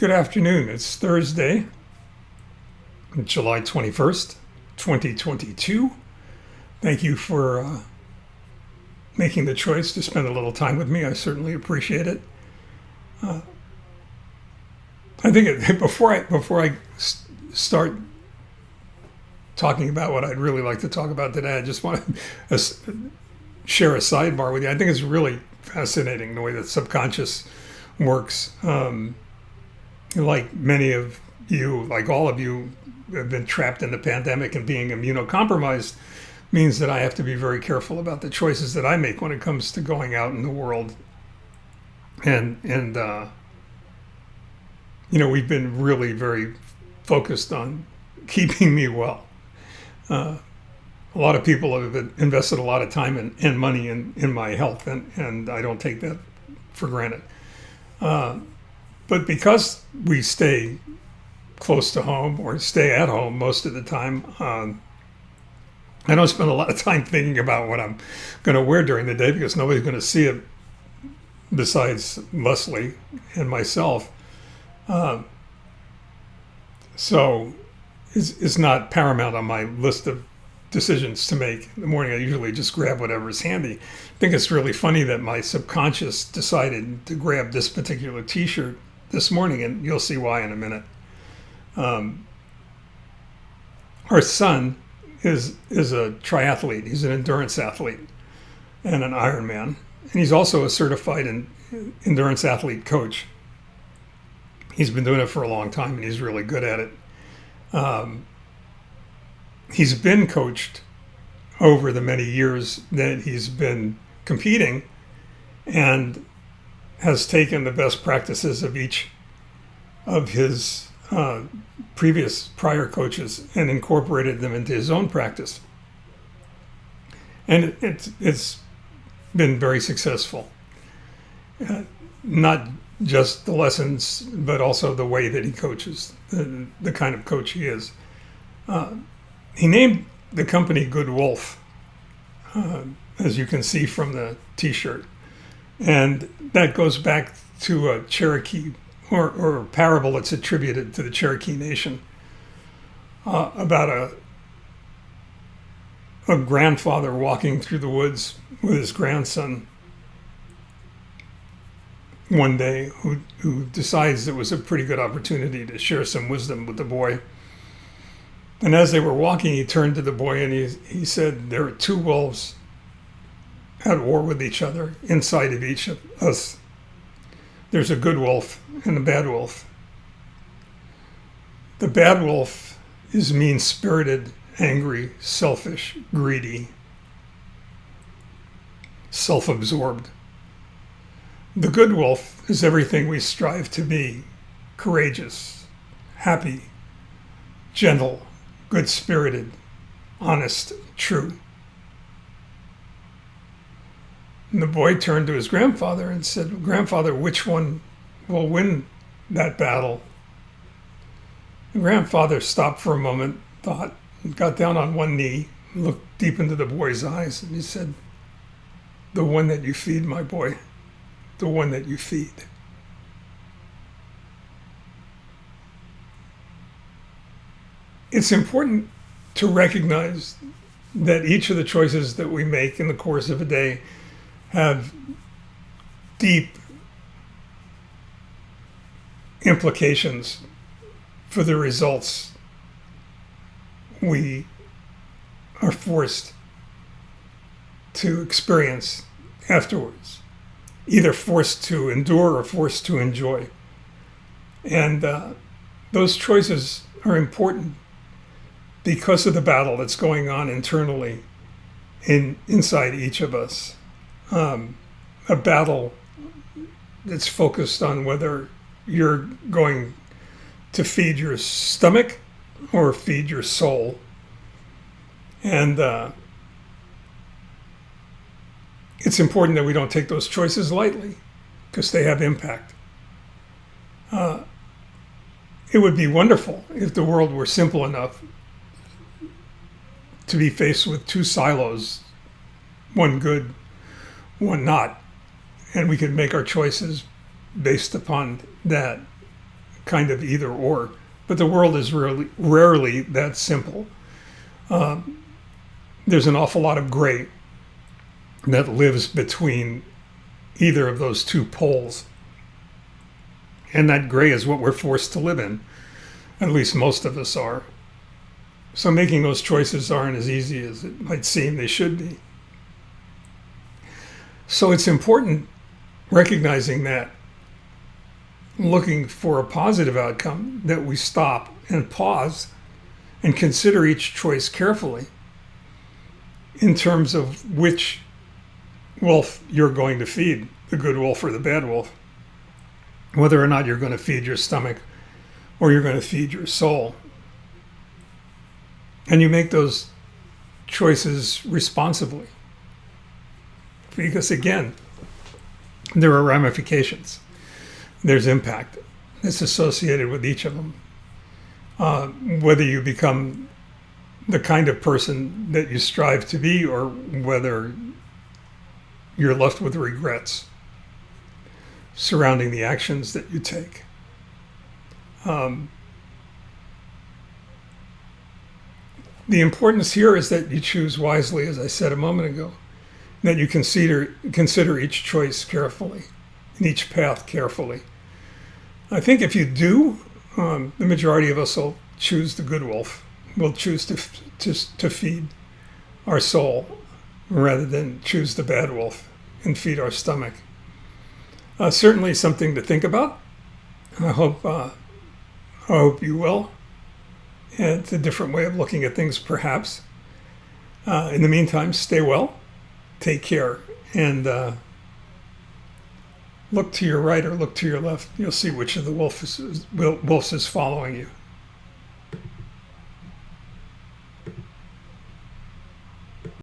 Good afternoon. It's Thursday, July 21st, 2022. Thank you for making the choice to spend a little time with me. I certainly appreciate it. I think before I start talking about what I'd really like to talk about today, I just want to share a sidebar with you. I think it's really fascinating the way that subconscious works. Like many of you, like all of you, have been trapped in the pandemic, and being immunocompromised means that I have to be very careful about the choices that I make when it comes to going out in the world. And we've been really very focused on keeping me well. A lot of people have invested a lot of time and money in my health, and I don't take that for granted. But because we stay close to home or stay at home most of the time, I don't spend a lot of time thinking about what I'm going to wear during the day, because nobody's going to see it besides Leslie and myself. So it's not paramount on my list of decisions to make. In the morning, I usually just grab whatever's handy. I think it's really funny that my subconscious decided to grab this particular t-shirt this morning, and you'll see why in a minute. Our son is a triathlete. He's an endurance athlete and an Ironman. And he's also a certified endurance athlete coach. He's been doing it for a long time, and he's really good at it. He's been coached over the many years that he's been competing, and has taken the best practices of each of his prior coaches and incorporated them into his own practice. And it's been very successful. Not just the lessons, but also the way that he coaches, the kind of coach he is. He named the company Good Wolf, as you can see from the t-shirt. And that goes back to a Cherokee or a parable that's attributed to the Cherokee Nation about a grandfather walking through the woods with his grandson one day, who decides it was a pretty good opportunity to share some wisdom with the boy. And as they were walking, he turned to the boy and he said, "There are two wolves at war with each other inside of each of us. There's a good wolf and a bad wolf. The bad wolf is mean-spirited, angry, selfish, greedy, self-absorbed. The good wolf is everything we strive to be: courageous, happy, gentle, good-spirited, honest, true." And the boy turned to his grandfather and said, "Grandfather, which one will win that battle?" The grandfather stopped for a moment, thought, got down on one knee, looked deep into the boy's eyes, and he said, "The one that you feed, my boy, the one that you feed." It's important to recognize that each of the choices that we make in the course of a day have deep implications for the results we are forced to experience afterwards, either forced to endure or forced to enjoy. And those choices are important because of the battle that's going on internally inside each of us. A battle that's focused on whether you're going to feed your stomach or feed your soul. And it's important that we don't take those choices lightly, because they have impact. It would be wonderful if the world were simple enough to be faced with two silos, one good, one not, and we could make our choices based upon that. kind of either or. But the world is rarely that simple. There's an awful lot of gray that lives between either of those two poles. And that gray is what we're forced to live in. At least most of us are. So making those choices aren't as easy as it might seem they should be. So it's important recognizing that, looking for a positive outcome, that we stop and pause and consider each choice carefully in terms of which wolf you're going to feed, the good wolf or the bad wolf, whether or not you're going to feed your stomach or you're going to feed your soul. And you make those choices responsibly. Because again, there are ramifications. There's impact that's associated with each of them. Whether you become the kind of person that you strive to be, or whether you're left with regrets surrounding the actions that you take. The importance here is that you choose wisely, as I said a moment ago, that you consider each choice carefully, and each path carefully. I think if you do, the majority of us will choose the good wolf. We'll choose to feed our soul rather than choose the bad wolf and feed our stomach. Certainly something to think about. I hope you will. And it's a different way of looking at things, perhaps. In the meantime, stay well, take care, and look to your right or look to your left. You'll see which of the wolves is following you.